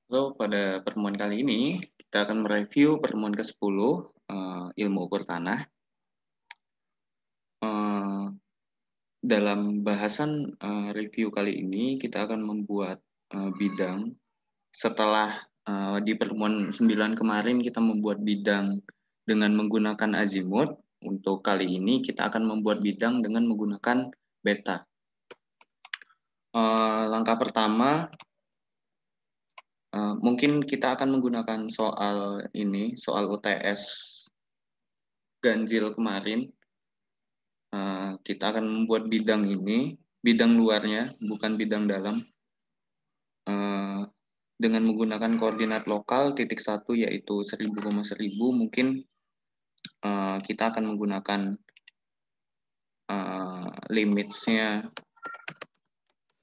Halo, pada pertemuan kali ini kita akan mereview pertemuan ke-10 ilmu ukur tanah. Eh, dalam bahasan review kali ini kita akan membuat bidang setelah di pertemuan 9 kemarin kita membuat bidang dengan menggunakan azimut. Untuk kali ini kita akan membuat bidang dengan menggunakan beta. Langkah pertama mungkin kita akan menggunakan soal UTS ganjil kemarin. Kita akan membuat bidang ini, bidang luarnya, bukan bidang dalam, dengan menggunakan koordinat lokal titik 1 yaitu 1000,1000. Mungkin kita akan menggunakan limitsnya.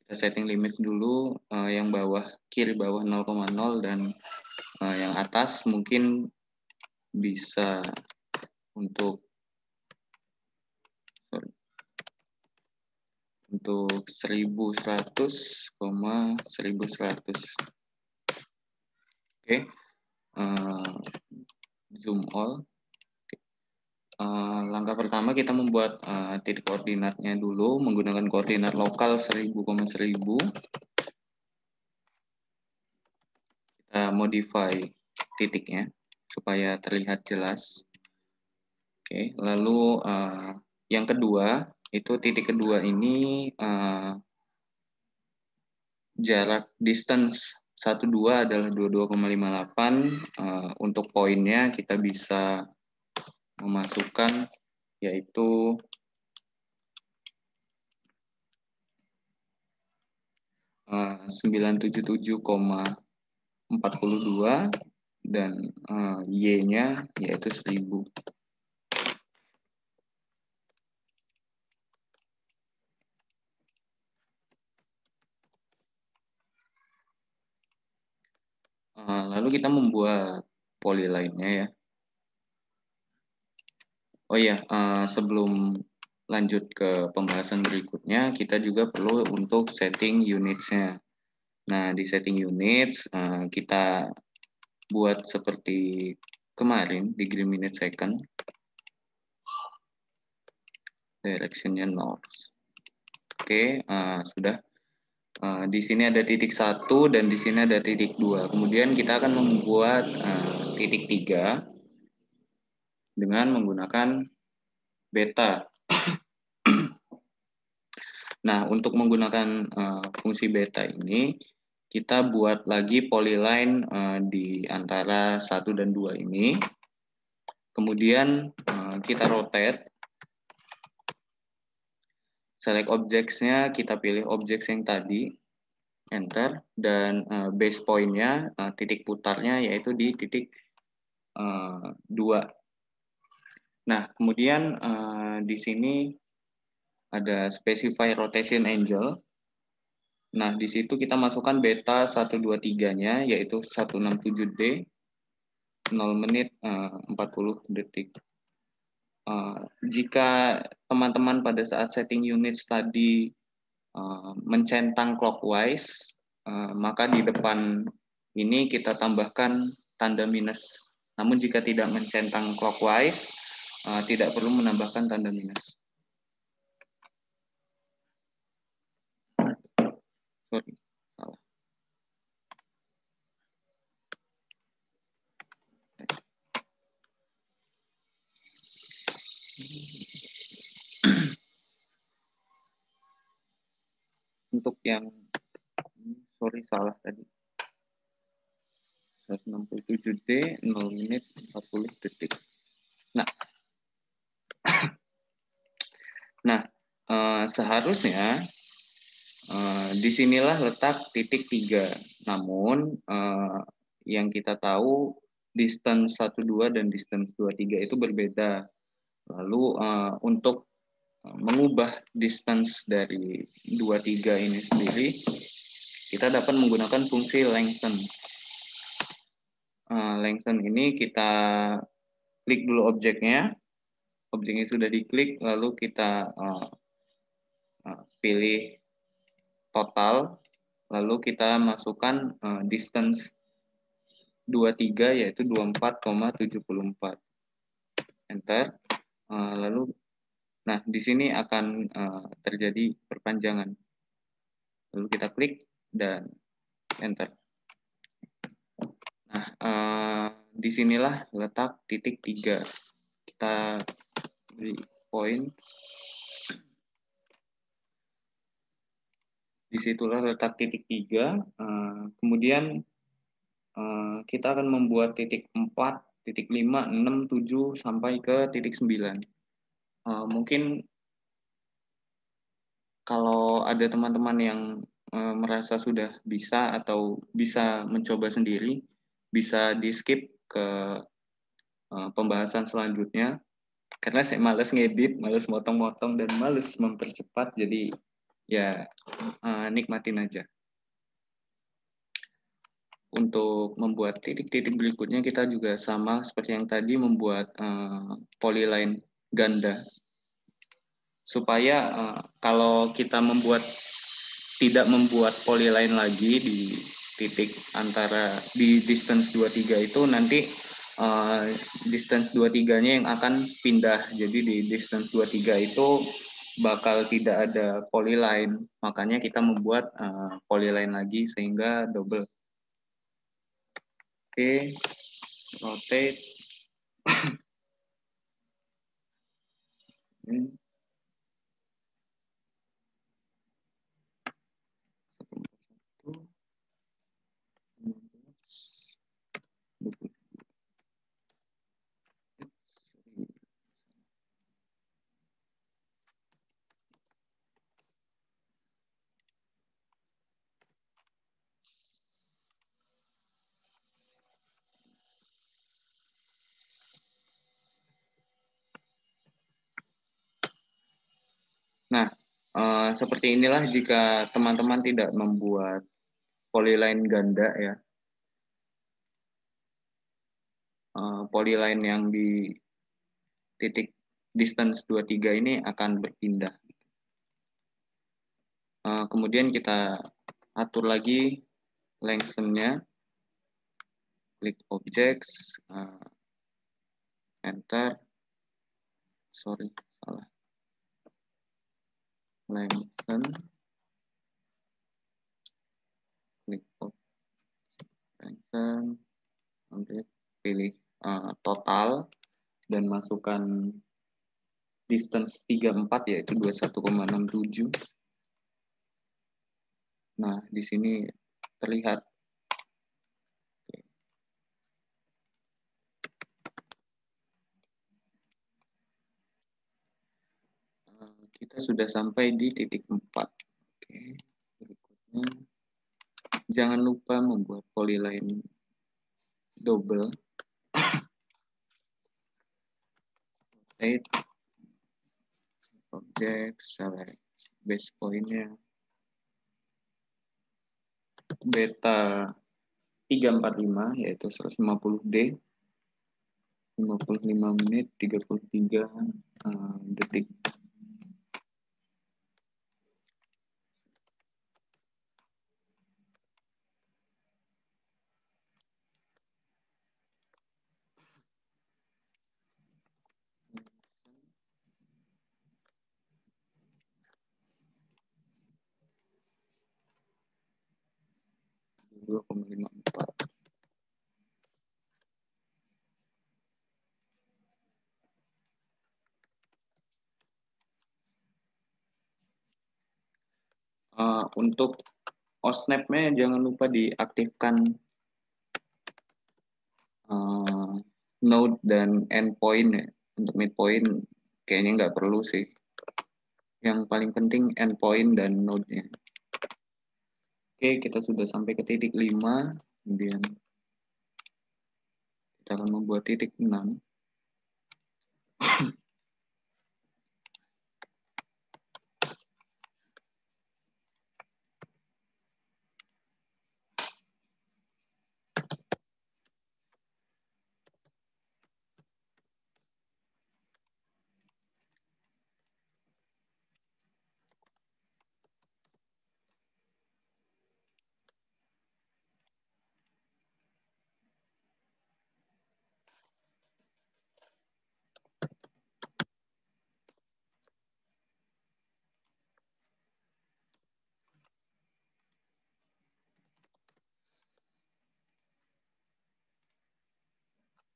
Kita setting limits dulu, yang bawah, kiri bawah 0,0 dan yang atas mungkin bisa untuk 1100,1100. Oke, zoom all. Langkah pertama kita membuat titik koordinatnya dulu menggunakan koordinat lokal 1000,1000. Kita modify titiknya supaya terlihat jelas. Oke, lalu yang kedua itu titik kedua ini jarak distance 12 adalah 22,58. Untuk poinnya kita bisa memasukkan yaitu 977,42 dan Y-nya yaitu 1000. Lalu kita membuat poli lainnya ya. Oh iya, sebelum lanjut ke pembahasan berikutnya, kita juga perlu untuk setting units-nya. Nah, di setting units, kita buat seperti kemarin, degree minute second. Direction-nya north. Oke, sudah. Di sini ada titik 1 dan di sini ada titik 2. Kemudian kita akan membuat titik 3 dengan menggunakan beta. Nah, untuk menggunakan fungsi beta ini, kita buat lagi polyline di antara 1 dan 2 ini. Kemudian kita rotate. Select objects-nya, kita pilih objects yang tadi, enter, dan base point-nya, titik putarnya yaitu di titik 2. Nah, kemudian di sini ada specify rotation angle. Nah, di situ kita masukkan beta 123-nya, yaitu 167D, 0 menit 40 detik. Jika teman-teman pada saat setting units tadi mencentang clockwise, maka di depan ini kita tambahkan tanda minus. Namun jika tidak mencentang clockwise, tidak perlu menambahkan tanda minus. Sorry, salah. Untuk yang sorry, salah tadi. 167D, 0 menit 40 detik. Nah, seharusnya disinilah letak titik 3. Namun, yang kita tahu distance 12 dan distance 23 itu berbeda. Lalu, untuk mengubah distance dari 23 ini sendiri, kita dapat menggunakan fungsi lengthen. Lengthen ini kita klik dulu objeknya. Objeknya sudah diklik, lalu kita pilih total, lalu kita masukkan distance 23 yaitu 24,74. Enter. Lalu nah di sini akan terjadi perpanjangan. Lalu kita klik dan enter. Nah, disinilah letak titik 3. Kita beri poin. Disitulah letak titik 3. Kemudian kita akan membuat titik 4, titik 5, 6, 7, sampai ke titik 9. Mungkin kalau ada teman-teman yang merasa sudah bisa atau bisa mencoba sendiri, bisa di-skip ke pembahasan selanjutnya. Karena saya males ngedit, males motong-motong, dan males mempercepat, jadi ya nikmatin aja. Untuk membuat titik-titik berikutnya kita juga sama seperti yang tadi, membuat polyline ganda. Supaya kalau kita tidak membuat polyline lagi di titik antara di distance 23 itu, nanti distance 23-nya yang akan pindah. Jadi di distance 23 itu bakal tidak ada polyline. Makanya kita membuat polyline lagi sehingga double. Oke, rotate. Nah, seperti inilah jika teman-teman tidak membuat polyline ganda ya. Polyline yang di titik distance 23 ini akan berpindah. Kemudian kita atur lagi lengthen-nya. Klik objects, enter. Sorry, salah. Lengthen. Klik lengthen. Kemudian pilih total dan masukkan distance 34 yaitu 21,67. Nah, di sini terlihat. Kita sudah sampai di titik 4. Oke, berikutnya jangan lupa membuat polyline double. Rotate, object, select base point-nya. Beta 345 yaitu 150D, 55 menit 33 detik. Untuk OSNAP-nya jangan lupa diaktifkan node dan endpoint ya. Untuk midpoint kayaknya nggak perlu sih. Yang paling penting endpoint dan node-nya. Oke, kita sudah sampai ke titik 5. Kemudian kita akan membuat titik 6.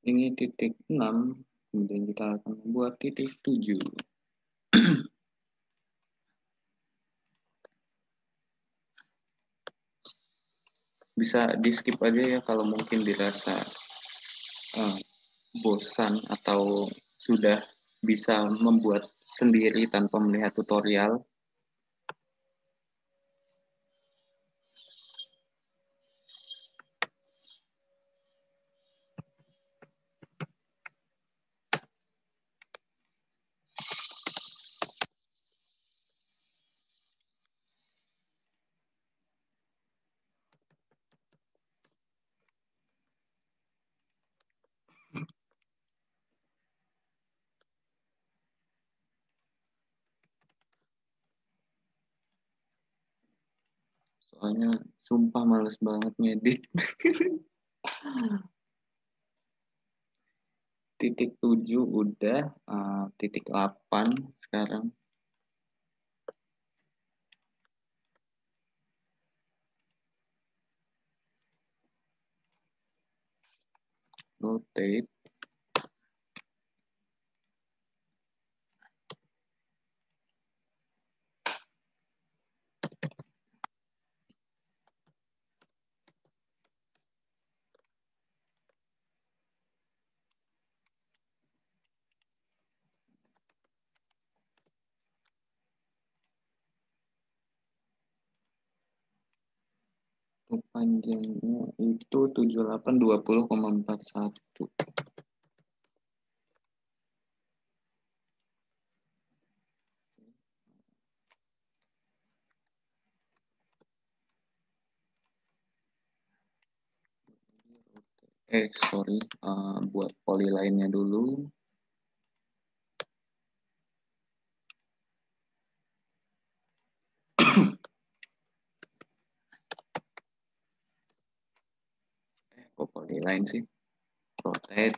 ini titik 6, kemudian kita akan membuat titik 7. Bisa di skip aja ya kalau mungkin dirasa bosan atau sudah bisa membuat sendiri tanpa melihat tutorial. Soalnya sumpah males banget ngedit. Titik 7 udah, titik 8 sekarang. Rotate. Untuk panjangnya itu 7820,41. Sorry, buat polyline-nya dulu. Kok polyline sih? Rotate.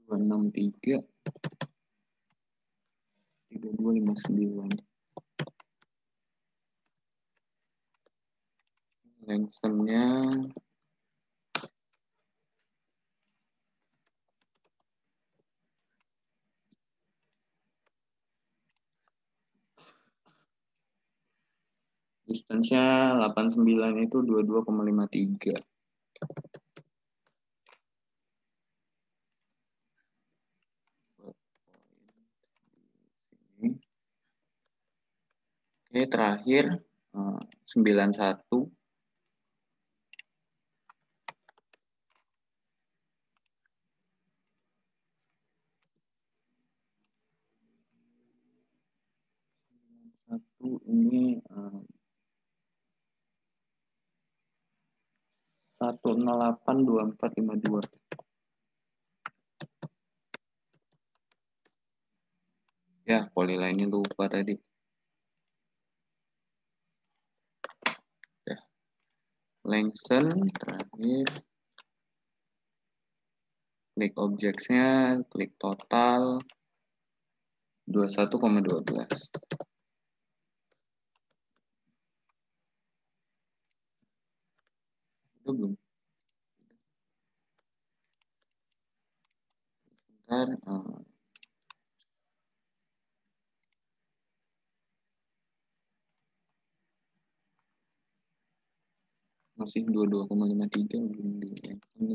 263 3259. Lengthennya distance-nya 89 itu 22,53. Oke, terakhir 91. Satu ini 1082452. Ya, polyline-nya lupa tadi. Ya. Lengthen terakhir. Klik objects-nya, klik total 21,12. Itu belum. Bentar, masih 22,53 belum di ini.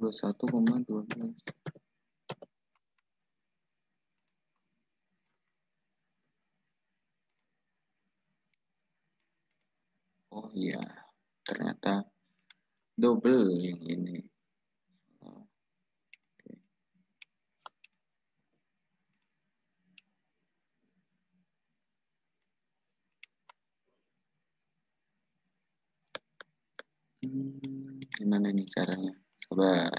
21,12. Oh iya, ternyata double yang ini. Gimana nih caranya? Sabar.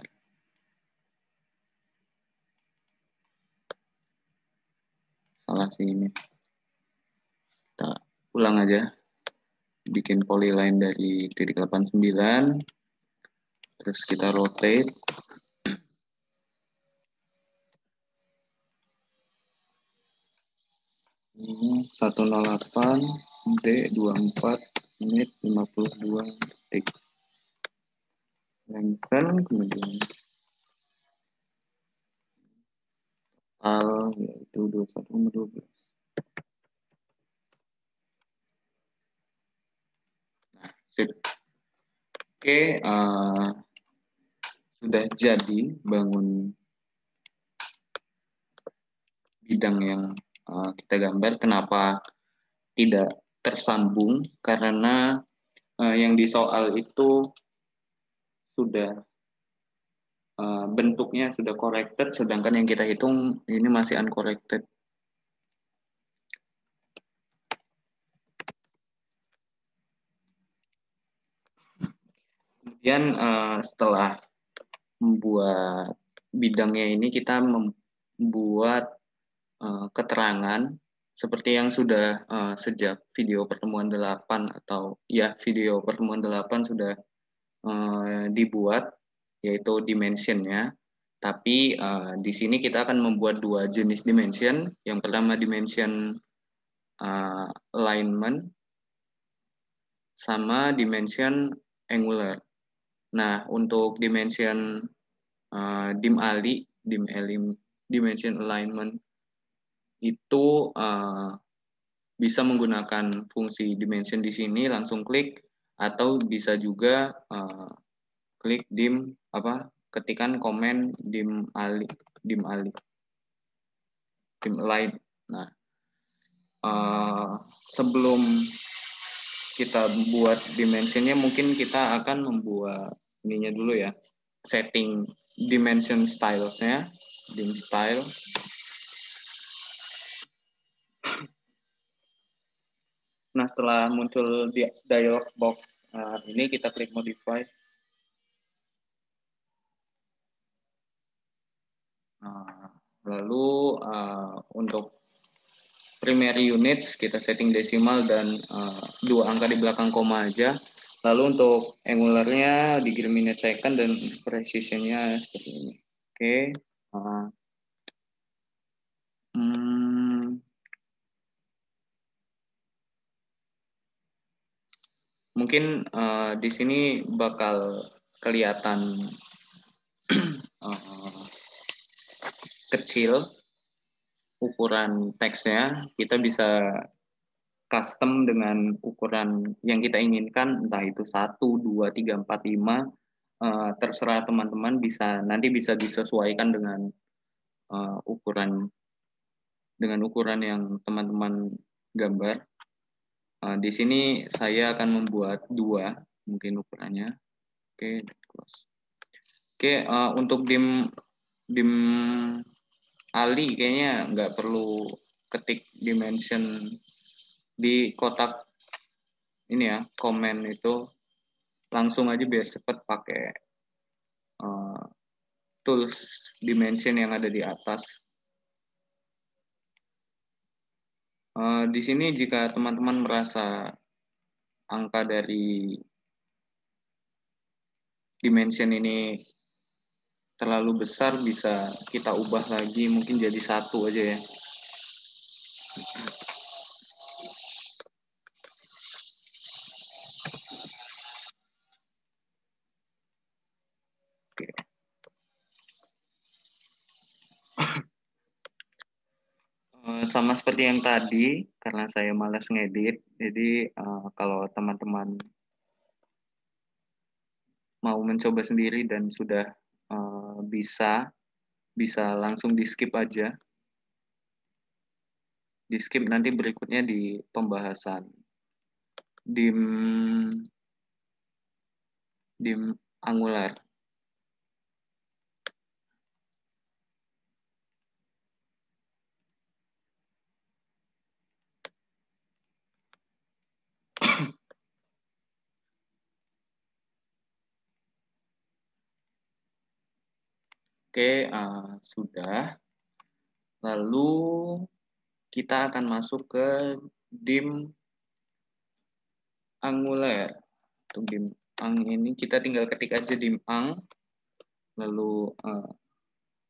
Salah sih ini. Kita ulang aja. Bikin polyline dari titik 89. 9. Terus kita rotate. Ini 108 D24 menit 52 detik. Lengsen, kemudian total yaitu 21,12. Nah, sip. Oke, sudah jadi bangun bidang yang kita gambar. Kenapa tidak tersambung? Karena yang di soal itu sudah bentuknya sudah corrected, sedangkan yang kita hitung ini masih uncorrected. Kemudian setelah membuat bidangnya ini, kita membuat keterangan seperti yang sudah sejak video pertemuan 8 atau ya video pertemuan 8 sudah dibuat, yaitu dimensionnya. Tapi di sini kita akan membuat dua jenis dimension. Yang pertama dimension alignment sama dimension angular. Nah, untuk dimension dimension alignment itu bisa menggunakan fungsi dimension di sini, langsung klik, atau bisa juga klik ketikan komen dim align. Nah, sebelum kita buat dimensionnya, mungkin kita akan membuat ininya dulu ya, setting dimension stylesnya, dim style. Nah, setelah muncul di dialog box ini, kita klik modify. Lalu untuk primary units kita setting desimal dan dua angka di belakang koma aja. Lalu untuk angularnya di minute second dan precisionnya seperti ini. Oke. Mungkin di sini bakal kelihatan kecil ukuran teksnya. Kita bisa custom dengan ukuran yang kita inginkan, entah itu 1, 2, 3, 4, 5, terserah teman-teman, nanti bisa disesuaikan dengan ukuran yang teman-teman gambar. Di sini saya akan membuat 2 mungkin ukurannya. Oke, close. Oke, untuk dim Ali kayaknya nggak perlu ketik dimension di kotak ini ya, komen itu, langsung aja biar cepat pakai tools dimension yang ada di atas. Di sini jika teman-teman merasa angka dari dimension ini terlalu besar, bisa kita ubah lagi, mungkin jadi 1 aja ya. Oke. Sama seperti yang tadi, karena saya malas ngedit, jadi kalau teman-teman mau mencoba sendiri dan sudah bisa langsung di skip aja. Di skip, nanti berikutnya di pembahasan dim angular. Oke, sudah. Lalu kita akan masuk ke dim angular. Untuk dim ang ini kita tinggal ketik aja dim ang, lalu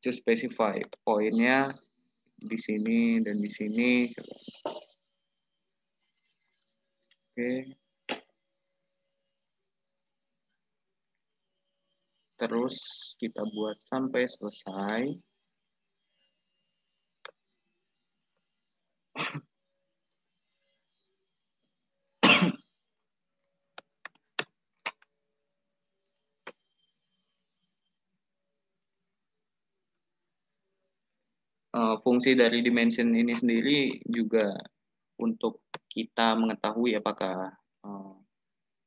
to specify poinnya di sini dan di sini. Oke. Terus kita buat sampai selesai. Fungsi dari dimension ini sendiri juga untuk kita mengetahui apakah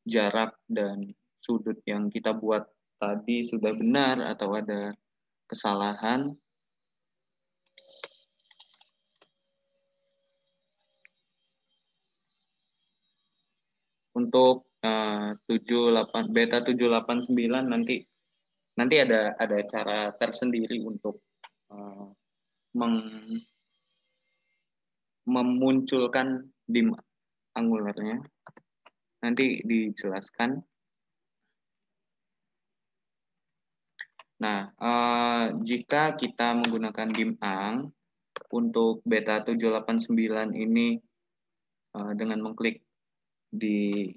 jarak dan sudut yang kita buat tadi sudah benar atau ada kesalahan. Untuk 78 beta 789 nanti ada cara tersendiri untuk memunculkan dim angularnya. Nanti dijelaskan. Nah, jika kita menggunakan dim-ang untuk beta 789 ini dengan mengklik di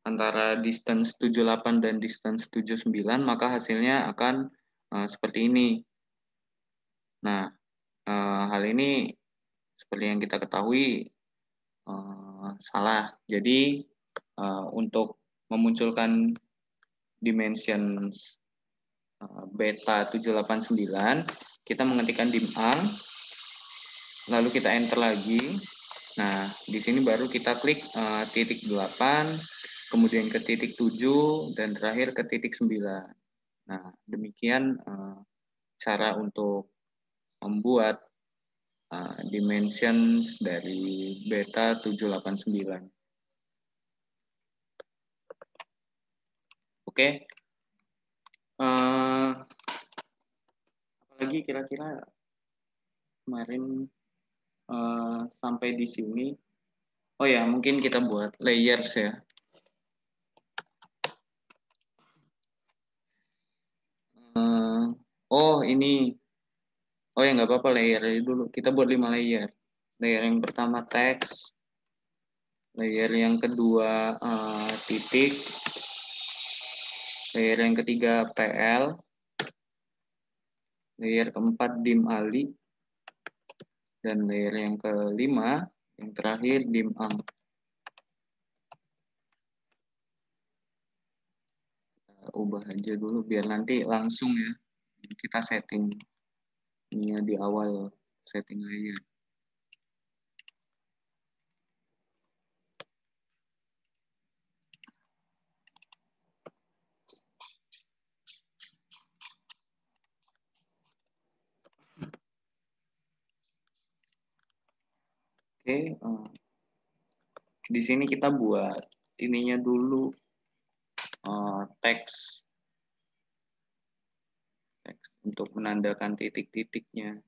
antara distance 78 dan distance 79, maka hasilnya akan seperti ini. Nah, hal ini seperti yang kita ketahui salah. Jadi, untuk memunculkan dimensions beta 789, kita mengetikkan dim-ang, lalu kita enter lagi. Nah, di sini baru kita klik titik 8, kemudian ke titik 7, dan terakhir ke titik 9. Nah, demikian cara untuk membuat dimensions dari beta 789. Oke. Apalagi kira-kira kemarin sampai di sini. Oh ya, mungkin kita buat layers ya. Oh ini, oh ya nggak apa-apa layer dulu. Kita buat 5 layer. Layer yang pertama teks, layer yang kedua titik, layer yang ketiga PL, layer keempat dim ali, dan layer yang kelima, yang terakhir dim-ang. Ubah aja dulu biar nanti langsung ya kita setting ini di awal setting layer. Oke, di sini kita buat ininya dulu teks untuk menandakan titik-titiknya.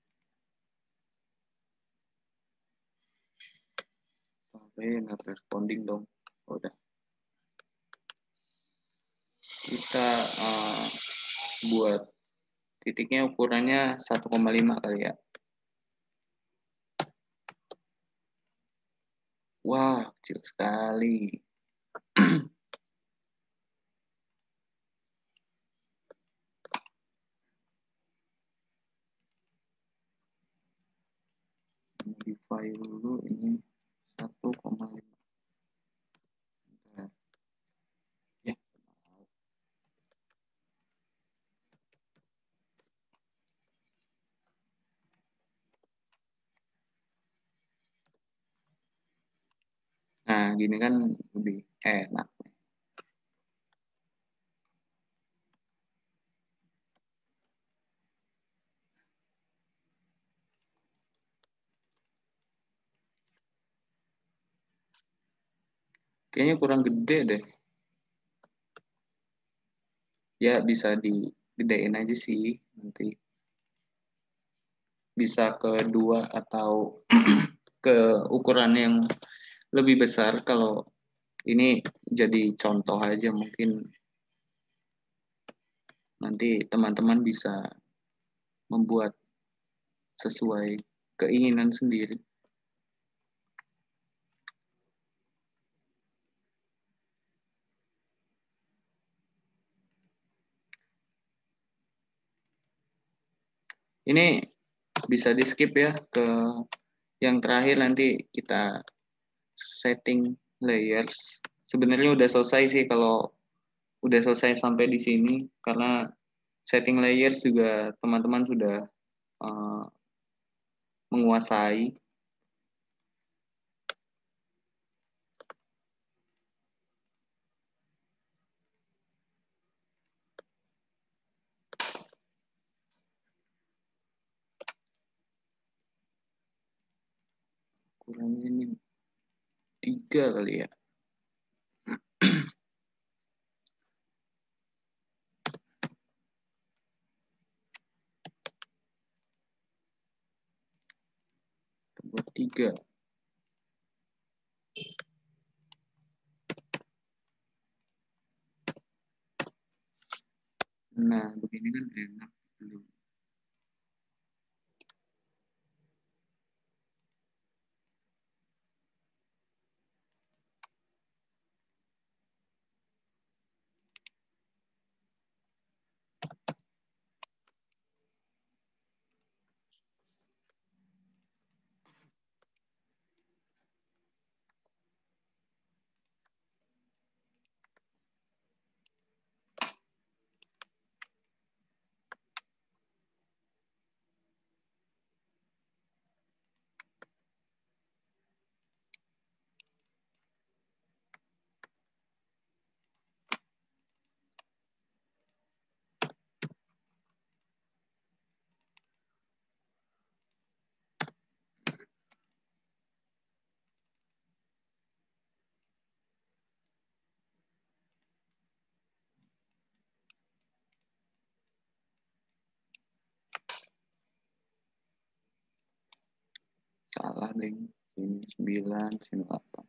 Oke, not responding dong. Udah. Kita buat titiknya ukurannya 1,5 kali ya. Wah, kecil sekali. Modify dulu ini 1,5. Ya. Nah, gini kan lebih enak. Kayaknya kurang gede deh. Ya, bisa digedein aja sih nanti. Bisa ke 2 atau ke ukuran yang lebih besar. Kalau ini jadi contoh aja, mungkin nanti teman-teman bisa membuat sesuai keinginan sendiri. Ini bisa di skip ya ke yang terakhir, nanti kita setting layers. Sebenarnya udah selesai sih kalau udah selesai sampai di sini, karena setting layers juga teman-teman sudah menguasai. Kurangnya ini 3 kali ya. Buat 3. Nah, begini kan enak. Salah deh. Sini 9, sini 8.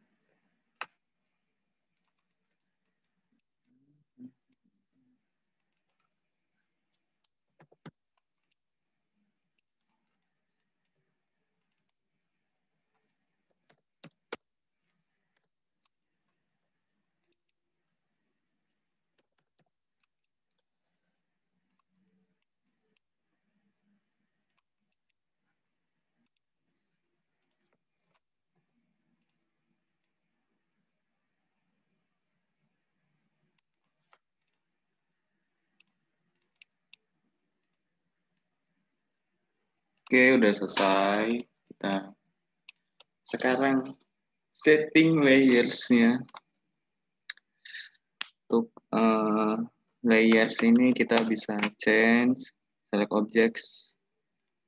Oke, udah selesai. Kita sekarang setting layersnya. Untuk layers ini kita bisa change, select objects,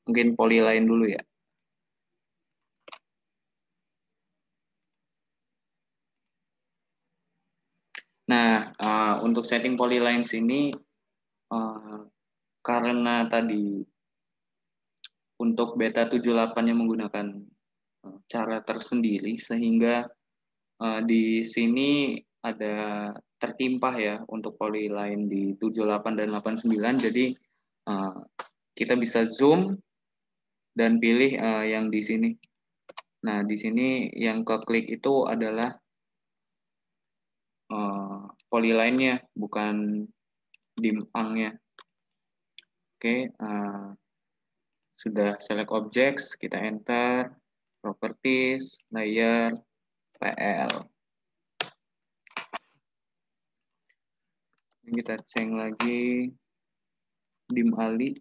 mungkin polyline dulu ya. Nah, untuk setting polylines ini, karena tadi untuk beta 78-nya menggunakan cara tersendiri, sehingga di sini ada tertimpah ya untuk polyline di 78 dan 89. Jadi kita bisa zoom dan pilih yang di sini. Nah, di sini yang ke klik itu adalah polyline-nya, bukan dim-ang-nya. Oke, sudah select objects, kita enter, properties, layer, PL. Ini kita cek lagi dim ali.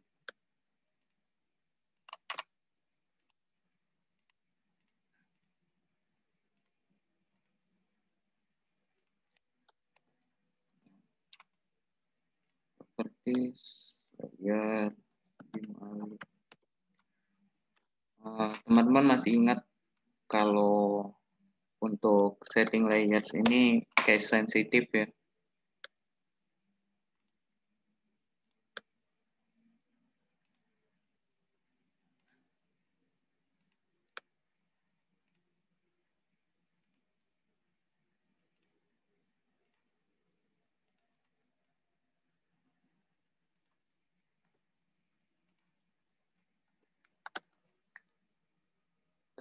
Properties, layer, dim ali. Teman-teman masih ingat kalau untuk setting layers ini case sensitif ya.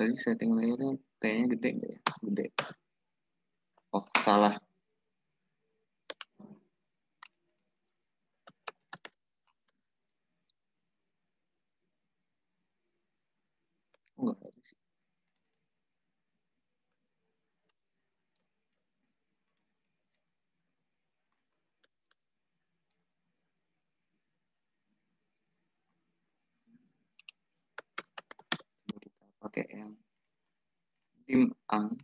Tadi setting layernya kayaknya gede nggak ya? Gede. Oh, salah. pakai yang dim ang.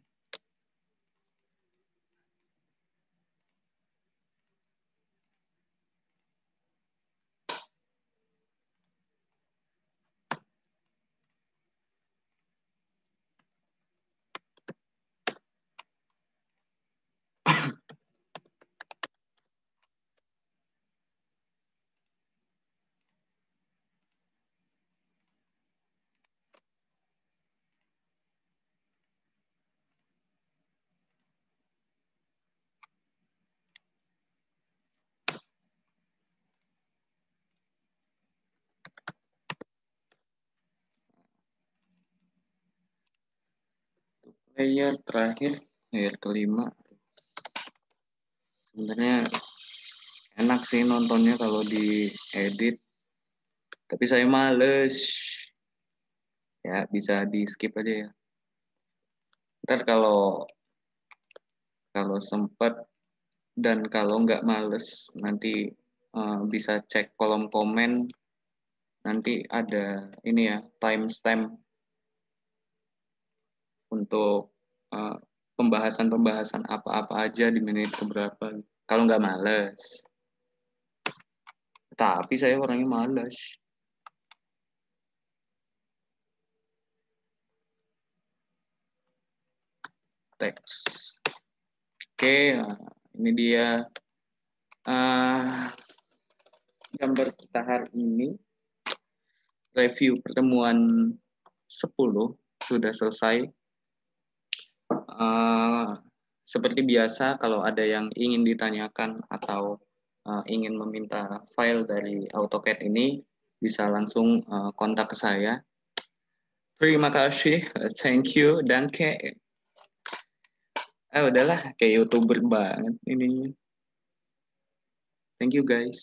Layer terakhir, layer kelima. Sebenarnya enak sih nontonnya kalau diedit, tapi saya males. Ya bisa di skip aja ya. Ntar kalau sempet dan kalau nggak males nanti bisa cek kolom komen, nanti ada ini ya timestamp untuk pembahasan-pembahasan apa-apa aja di menit keberapa. Kalau nggak males. Tapi saya orangnya males. Teks. Oke, ini dia gambar kita hari ini. Review pertemuan 10 sudah selesai. Seperti biasa, kalau ada yang ingin ditanyakan atau ingin meminta file dari AutoCAD ini, bisa langsung kontak ke saya. Terima kasih, thank you, dan kayak udahlah kayak YouTuber banget ini. Thank you guys.